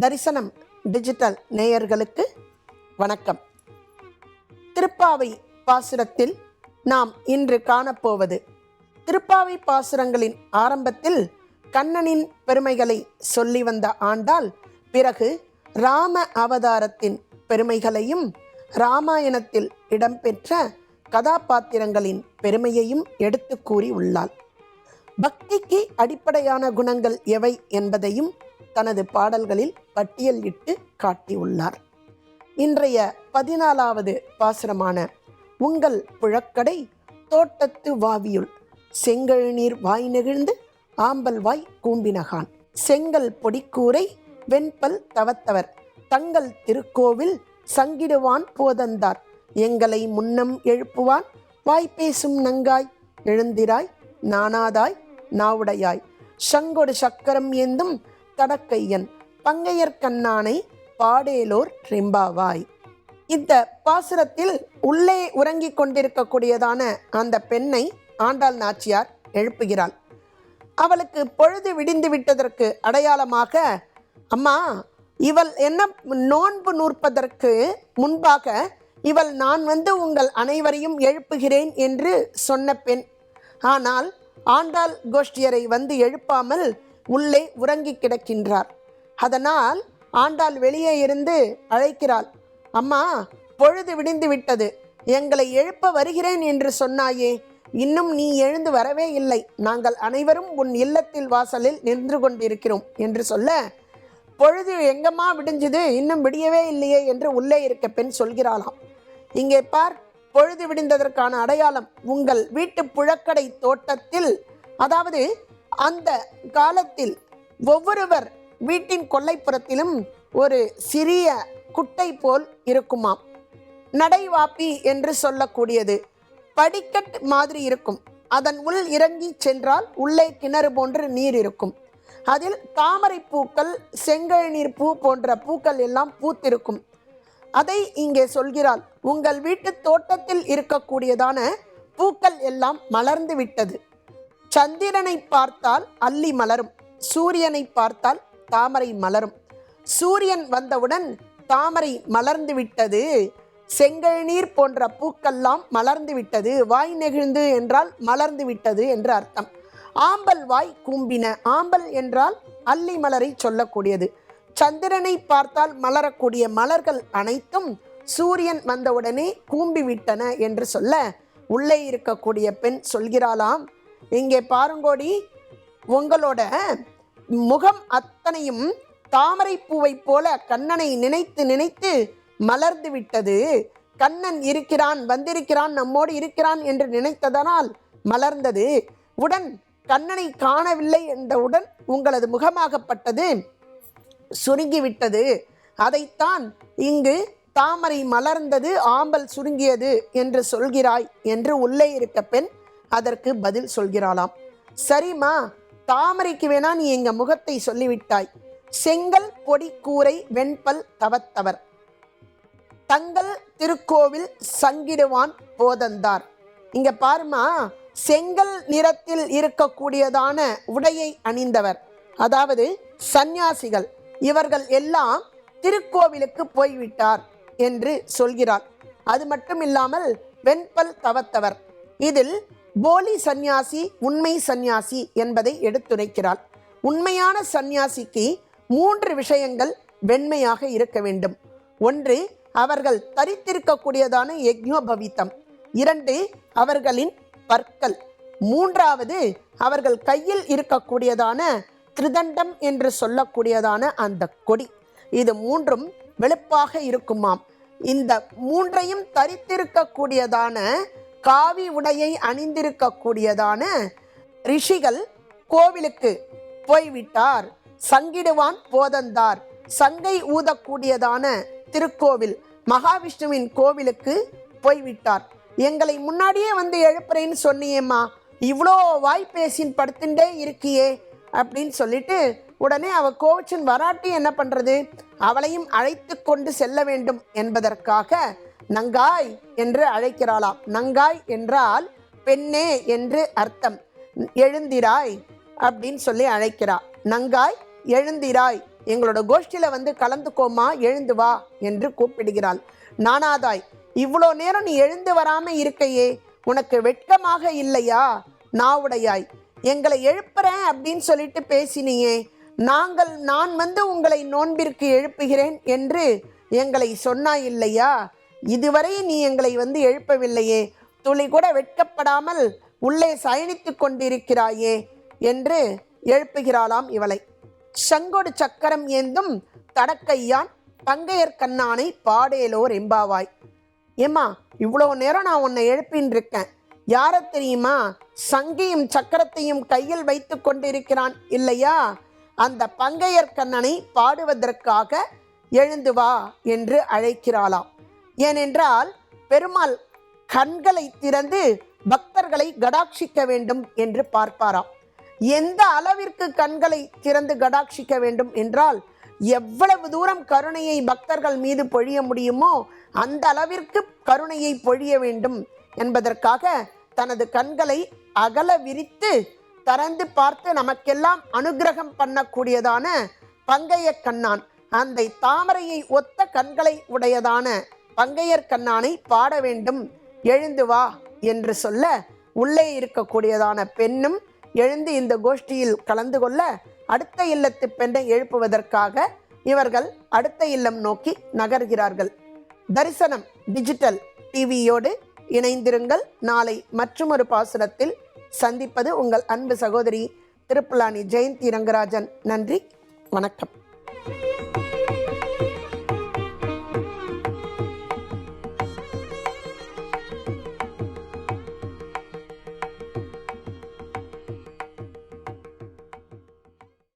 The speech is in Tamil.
தரிசனம் டிஜிட்டல் நேயர்களுக்கு வணக்கம். திருப்பாவை பாசுரத்தில் நாம் இன்று காணப்போவது திருப்பாவை பாசுரங்களின் ஆரம்பத்தில் கண்ணனின் பெருமைகளை சொல்லி வந்த ஆண்டாள் பிறகு ராம அவதாரத்தின் பெருமைகளையும் இராமாயணத்தில் இடம்பெற்ற கதாபாத்திரங்களின் பெருமையையும் எடுத்து கூறி உள்ளாள். பக்திக்கு அடிப்படையான குணங்கள் எவை என்பதையும் தனது பாடல்களில் பட்டியலிட்டு காட்டியுள்ளார். இன்றைய 14வது பாசுரமான உங்கள் புழக்கடை தோட்டத்து வாவியுள் செங்கழுநீர் வாய் நெகிழ்ந்து ஆம்பல் வாய் கூம்பினகான் செங்கல் பொடிக்கூரை வெண்பல் தவத்தவர் தங்கள் திருக்கோவில் சங்கிடுவான் போதந்தார் எங்களை முன்னம் எழுப்புவான் வாய்ப்பேசும் நங்காய் எழுந்திராய் நானாதாய் நாவுடையாய் சங்கொடு சக்கரம் ஏந்தும் தடக்கையன் பங்கையர் கண்ணானை பாடேலோர் ரெம்பாவாய். இந்த பாசுரத்தில் உள்ளே உறங்கிக் கொண்டிருக்கக்கூடியதான அந்த பெண்ணை ஆண்டாள் நாச்சியார் எழுப்புகிறாள். அவளுக்கு பொழுது விடிந்து விட்டதற்கு அடையாளமாக, அம்மா இவள் என்ன நோன்பு நூற்பதற்கு முன்பாக இவள் நான் உங்கள் அனைவரையும் எழுப்புகிறேன் என்று சொன்ன பெண். ஆனால் ஆண்டாள் கோஷ்டியரை எழுப்பாமல் உள்ளே உறங்கி கிடக்கின்றார். அதனால் ஆண்டாள் வெளியே இருந்து அழைக்கிறாள். அம்மா, பொழுது விடிந்து விட்டது, எங்களை எழுப்ப வருகிறேன் என்று சொன்னாயே, இன்னும் நீ எழுந்து வரவே இல்லை. நாங்கள் அனைவரும் உன் இல்லத்தில் வாசலில் நின்று கொண்டிருக்கிறோம் என்று சொல்ல, பொழுது எங்கம்மா விடிஞ்சது, இன்னும் விடியவே இல்லையே என்று உள்ளே இருக்க பெண் சொல்கிறாளாம். இங்கே பார், பொழுது விடிந்ததற்கான அடையாளம் உங்கள் வீட்டு புழக்கடை தோட்டத்தில், அதாவது அந்த காலத்தில் ஒவ்வொருவர் வீட்டின் கொல்லைப்புறத்திலும் ஒரு சிறிய குட்டை போல் இருக்குமாம். நடைவாப்பி என்று சொல்லக்கூடியது படிக்கட் மாதிரி இருக்கும். அதன் உள் இறங்கி சென்றால் உள்ளே கிணறு போன்று நீர் இருக்கும். அதில் தாமரை பூக்கள், செங்கழுநீர் பூ போன்ற பூக்கள் எல்லாம் பூத்திருக்கும். அதை இங்கே சொல்கிறாள். உங்கள் வீட்டு தோட்டத்தில் இருக்கக்கூடியதான பூக்கள் எல்லாம் மலர்ந்து விட்டது. சந்திரனை பார்த்தால் அல்லி மலரும், சூரியனை பார்த்தால் தாமரை மலரும். சூரியன் வந்தவுடன் தாமரை மலர்ந்து விட்டது, செங்கழுநீர் போன்ற பூக்கள்லாம் மலர்ந்து விட்டது. வாய் நெகிழ்ந்து என்றால் மலர்ந்து விட்டது என்று அர்த்தம். ஆம்பல் வாய் கூம்பின, ஆம்பல் என்றால் அல்லி மலரை சொல்லக்கூடியது. சந்திரனை பார்த்தால் மலரக்கூடிய மலர்கள் அனைத்தும் சூரியன் வந்தவுடனே கூம்பி விட்டன என்று சொல்ல, உள்ளே இருக்கக்கூடிய பெண் சொல்கிறாளாம், இங்கே பாருங்கோடி, உங்களோட முகம் அத்தனையும் தாமரை பூவை போல கண்ணனை நினைத்து நினைத்து மலர்ந்து விட்டது. கண்ணன் இருக்கிறான், வந்திருக்கிறான், நம்மோடு இருக்கிறான் என்று நினைத்ததனால் மலர்ந்தது. உடன் கண்ணனை காணவில்லை என்றவுடன் உங்களது முகமாகப்பட்டது சுருங்கிவிட்டது. அதைத்தான் இங்கு தாமரை மலர்ந்தது, ஆம்பல் சுருங்கியது என்று சொல்கிறாய் என்று உள்ளே இருக்க பெண் அதற்கு பதில் சொல்கிறாளாம். சரிம்மா, தாமரைக்கு வேணா நீ எங்க முகத்தை சொல்லிவிட்டாய். செங்கல் பொடி கூரை வெண்பல் தவத்தவர் தங்கள் திருக்கோவில் சங்கிடுவான் போதந்தார். இங்க பாருமா, செங்கல் நிறத்தில் இருக்கக்கூடியதான உடையை அணிந்தவர், அதாவது சந்நியாசிகள், இவர்கள் எல்லாம் திருக்கோவிலுக்கு போய்விட்டார் என்று சொல்கிறார். அது மட்டும் இல்லாமல் வெண்பல் தவத்தவர், இதில் போலி சந்நியாசி, உண்மை சந்நியாசி என்பதை எடுத்துரைக்கிறார். உண்மையான சந்நியாசிக்கு 3 விஷயங்கள் வெண்மையாக இருக்க வேண்டும். 1, அவர்கள் தரித்திருக்கக்கூடியதான யக்ஞோபவீதம். 2, அவர்களின் பற்கள். 3வது, அவர்கள் கையில் இருக்கக்கூடியதான திரிதண்டம் என்று சொல்லக்கூடியதான அந்த கொடி. இது 3ம் வெளுப்பாக இருக்குமாம். இந்த 3ஐயும் தரித்திருக்கக்கூடியதான காவி உடையை அணிந்திருக்கக்கூடியதான ரிஷிகள் கோவிலுக்கு போய்விட்டார். சங்கிடுவான் போதந்தார், சங்கை ஊதக்கூடியதான திருக்கோவில் மகாவிஷ்ணுவின் கோவிலுக்கு போய்விட்டார். எங்களை முன்னாடியே எழுப்புறேன்னு சொன்னியேம்மா, இவ்வளோ வாய்ப்பேசின் படுத்துட்டே இருக்கியே அப்படின்னு சொல்லிட்டு உடனே அவ கோவிச்சன் வராட்டி என்ன பண்றது, அவளையும் அழைத்து கொண்டு செல்ல வேண்டும் என்பதற்காக நங்காய் என்று அழைக்கிறாளாம். நங்காய் என்றால் பெண்ணே என்று அர்த்தம். எழுந்திராய் அப்படின்னு சொல்லி அழைக்கிறா. நங்காய் எழுந்திராய் எங்களோட கோஷ்டியில் வந்து கலந்துக்கோமா, எழுந்து வா என்று கூப்பிடுகிறாள். நானாதாய், இவ்வளோ நேரம் நீ எழுந்து வராம இருக்கையே, உனக்கு வெட்கமாக இல்லையா? நாவுடையாய், எங்களை எழுப்புறேன் அப்படின்னு சொல்லிட்டு பேசினியே, நான் வந்து உங்களை நோன்பிற்கு எழுப்புகிறேன் என்று எங்களை சொன்னாய் இல்லையா? இதுவரை நீ எங்களை வந்து எழுப்பவில்லையே, துளி கூட வெட்கப்படாமல் உள்ளே சயனித்து கொண்டிருக்கிறாயே என்று எழுப்புகிறாளாம் இவளை. சங்கொடு சக்கரம் ஏந்தும் தடக்கையான் பங்கையர் கண்ணானை பாடேலோர் எம்பாவாய். ஏம்மா, இவ்வளோ நேரம் நான் உன்னை எழுப்பின்னு இருக்கேன், யார தெரியுமா? சங்கியும் சக்கரத்தையும் கையில் வைத்து கொண்டிருக்கிறான் இல்லையா, அந்த பங்கையர் கண்ணனை பாடுவதற்காக எழுந்து வா என்று அழைக்கிறாளாம். ஏனென்றால் பெருமாள் கண்களை திறந்து பக்தர்களை கடாட்சிக்க வேண்டும் என்று பார்ப்பாராம். எந்த அளவிற்கு கண்களை திறந்து கடாட்சிக்க வேண்டும் என்றால், எவ்வளவு தூரம் கருணையை பக்தர்கள் மீது பொழிய முடியுமோ அந்த அளவிற்கு கருணையை பொழிய வேண்டும் என்பதற்காக தனது கண்களை அகல விரித்து திறந்து பார்த்து நமக்கெல்லாம் அனுகிரகம் பண்ணக்கூடியதான பங்கையர் கண்ணான், அந்த தாமரையை ஒத்த கண்களை உடையதான பங்கையர் கண்ணானை பாட வேண்டும், எழுந்து வா என்று சொல்ல, உள்ளே இருக்கக்கூடியதான பெண்ணும் எழுந்து இந்த கோஷ்டியில் கலந்து கொள்ள, அடுத்த இல்லத்து பெண்ணை எழுப்புவதற்காக இவர்கள் அடுத்த இல்லம் நோக்கி நகர்கிறார்கள். தரிசனம் டிஜிட்டல் டிவியோடு இணைந்திருங்கள். நாளை மற்றொரு பாசுரத்தில் சந்திப்பது உங்கள் அன்பு சகோதரி திருப்புலானி ஜெயந்தி ரங்கராஜன். நன்றி, வணக்கம்.